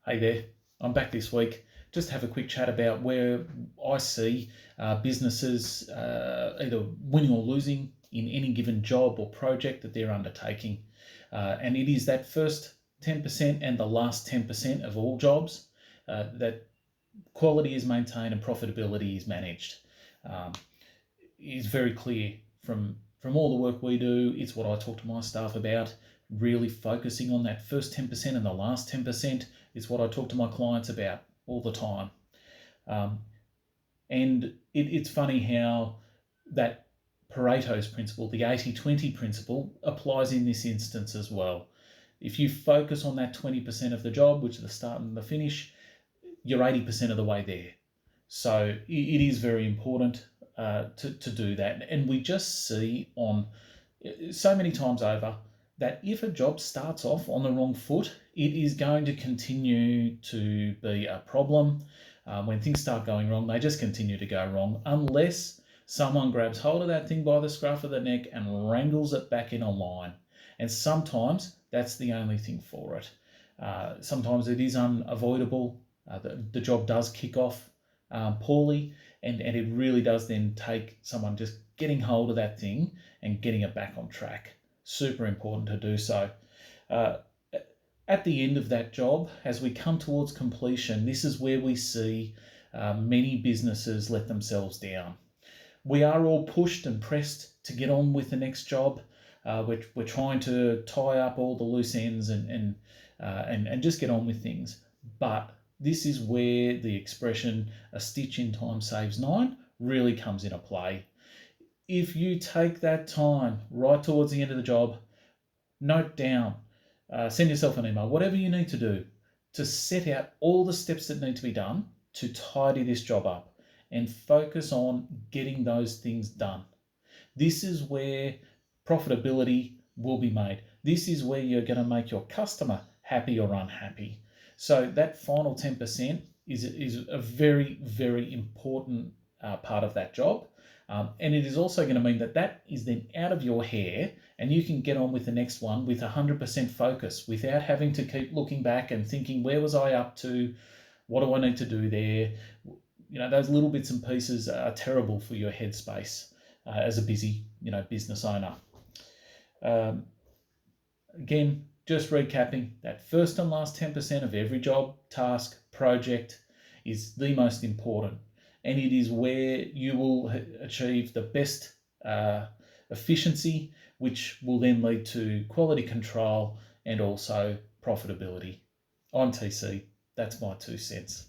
Hey there, I'm back this week. Just to have a quick chat about where I see businesses either winning or losing in any given job or project that they're undertaking. And it is that first 10% and the last 10% of all jobs that quality is maintained and profitability is managed. Um, is very clear from all the work we do. It's what I talk to my staff about. Really focusing on that first 10% and the last 10% is what I talk to my clients about all the time. Um, and it's funny how that Pareto's principle, the 80-20 principle, applies in this instance as well. If you focus on that 20% of the job, which is the start and the finish, you're 80% of the way there. So it is very important to do that. And we just see on so many times over that if a job starts off on the wrong foot, it is going to continue to be a problem. When things start going wrong, they just continue to go wrong unless someone grabs hold of that thing by the scruff of the neck and wrangles it back in a line. And sometimes that's the only thing for it. Sometimes it is unavoidable. The job does kick off poorly, and it really does then take someone just getting hold of that thing and getting it back on track. Super important to do so. Uh, at the end of that job, as we come towards completion, this is where we see many businesses let themselves down. We are all pushed and pressed to get on with the next job. We're trying to tie up all the loose ends and just get on with things. But this is where the expression "a stitch in time saves nine" really comes into play. If you take that time right towards the end of the job, note down, send yourself an email, whatever you need to do to set out all the steps that need to be done to tidy this job up and focus on getting those things done. This is where profitability will be made. This is where you're going to make your customer happy or unhappy. So that final 10% is a very, very important part of that job. And it is also going to mean that is then out of your hair and you can get on with the next one with 100% focus without having to keep looking back and thinking, where was I up to? What do I need to do there? Those little bits and pieces are terrible for your headspace as a busy, business owner. Again, just recapping, that first and last 10% of every job, task, project is the most important. And it is where you will achieve the best efficiency, which will then lead to quality control and also profitability. I'm TC. That's my 2 cents.